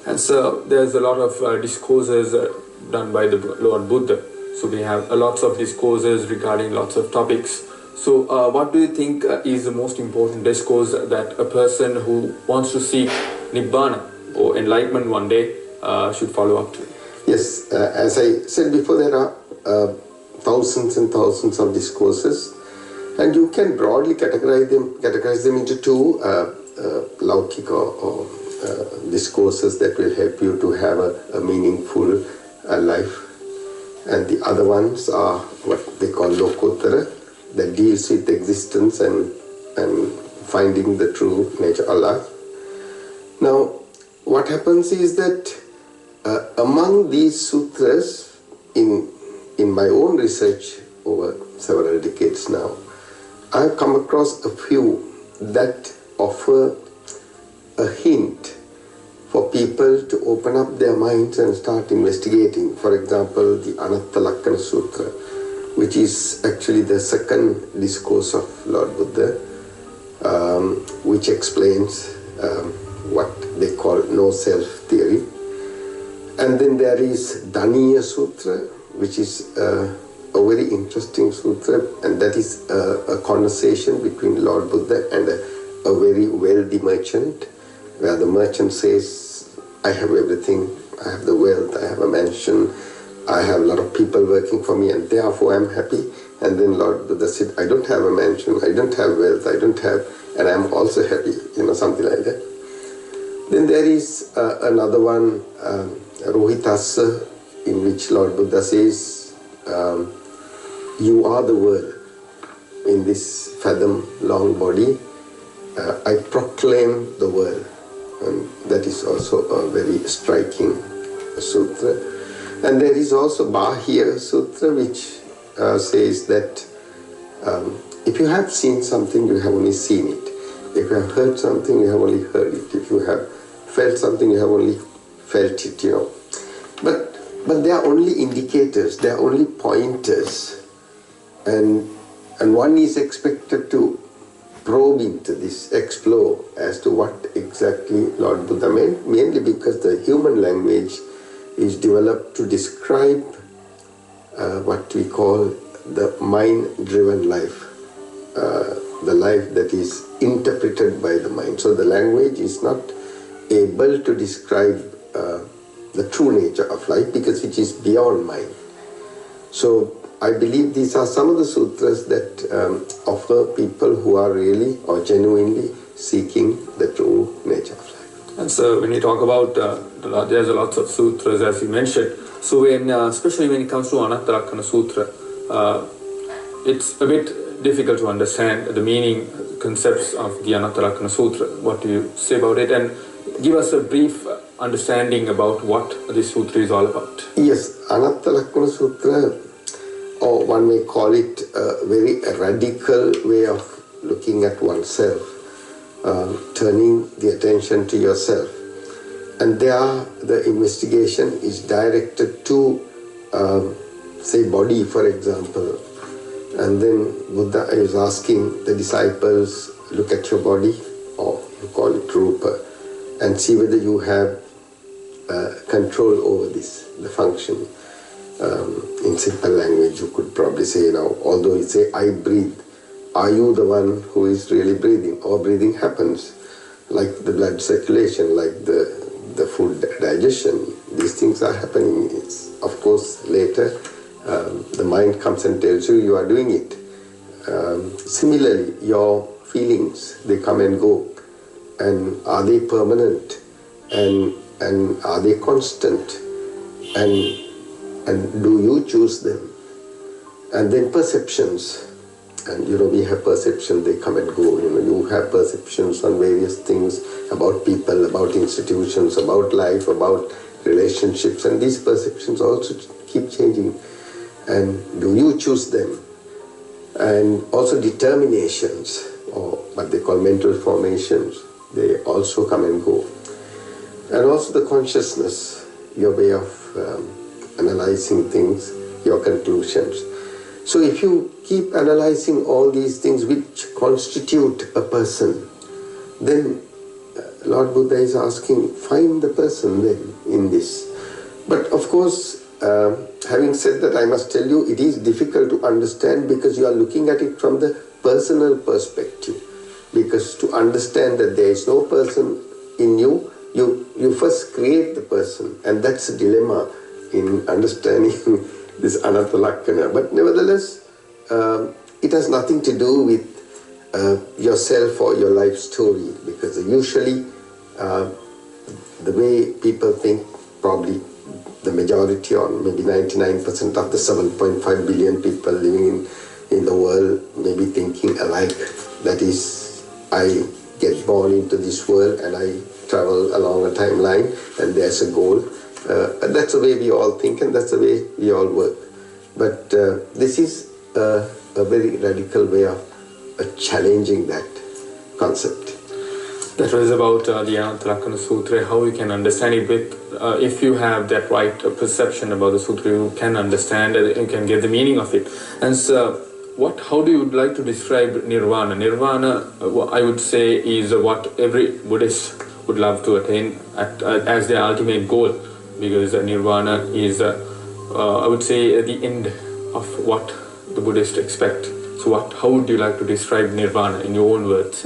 And so there's a lot of discourses done by the Lord Buddha. So we have lots of discourses regarding lots of topics. So what do you think is the most important discourse that a person who wants to seek Nibbana or enlightenment one day should follow up to? Yes, as I said before, there are thousands and thousands of discourses, and you can broadly categorize them into two, laukika or discourses that will help you to have a meaningful life, and the other ones are what they call lokottara, that deals with existence and finding the true nature of life. Now, what happens is that among these sutras, in my own research over several decades now, I've come across a few that offer a hint for people to open up their minds and start investigating. For example, the Anatta Lakkana Sutra, which is actually the second discourse of Lord Buddha, which explains what they call no-self theory. And then there is Daniya Sutra, which is a very interesting sutra, and that is a conversation between Lord Buddha and a very wealthy merchant, where the merchant says, I have everything, I have the wealth, I have a mansion, I have a lot of people working for me, and therefore I'm happy. And then Lord Buddha said, I don't have a mansion, I don't have wealth, I don't have, and I'm also happy, something like that. Then there is another one, Rohitassa, in which Lord Buddha says, you are the world in this fathom-long body. I proclaim the world. And that is also a very striking sutra. And there is also Bahya Sutra, which says that if you have seen something, you have only seen it. If you have heard something, you have only heard it. If you have felt something, you have only felt it, But they are only indicators, they are only pointers. And one is expected to probe into this, explore as to what exactly Lord Buddha meant, mainly because the human language is developed to describe what we call the mind-driven life, the life that is interpreted by the mind. So the language is not able to describe the true nature of life because it is beyond mind. So I believe these are some of the sutras that offer people who are really or genuinely seeking the true nature of life. And so when you talk about, there's a lot of sutras as you mentioned, so especially when it comes to Anatta Lakkana Sutra, it's a bit difficult to understand the meaning, concepts of the Anatta Lakkana Sutra. What do you say about it? And give us a brief understanding about what this sutra is all about. Yes, Anatta Lakkana Sutra, or one may call it a very radical way of looking at oneself, turning the attention to yourself. And there the investigation is directed to, say, body, for example. And then Buddha is asking the disciples, look at your body, or you call it rupa, and see whether you have control over this, the function. In simple language, you could probably say now, although you say, I breathe, are you the one who is really breathing? Or breathing happens, like the blood circulation, like the food digestion. These things are happening. It's, of course, later, the mind comes and tells you you are doing it. Similarly, your feelings, they come and go. And are they permanent? And are they constant? And do you choose them? And then perceptions. And we have perception, they come and go. You have perceptions on various things about people, about institutions, about life, about relationships. And these perceptions also keep changing. And do you choose them? And also determinations, or what they call mental formations, they also come and go. And also the consciousness, your way of analyzing things, your conclusions. So if you keep analyzing all these things which constitute a person, then Lord Buddha is asking, find the person then in this. But of course, having said that, I must tell you, it is difficult to understand because you are looking at it from the personal perspective. Because to understand that there is no person in you, you first create the person, and that's a dilemma in understanding this Anatta Lakkana. But nevertheless, it has nothing to do with yourself or your life story, because usually the way people think, probably the majority or maybe 99% of the 7.5 billion people living in the world may be thinking alike. That is, I get born into this world and I travel along a timeline and there's a goal. That's the way we all think and that's the way we all work. But this is a very radical way of challenging that concept. That was about the Anatta Lakkana Sutra, how you can understand it with, if you have that right perception about the Sutra, you can understand it, you can get the meaning of it. And so, how do you like to describe Nirvana? Nirvana, I would say, is what every Buddhist would love to attain as their ultimate goal, because Nirvana is, I would say, the end of what the Buddhists expect. So how would you like to describe Nirvana in your own words?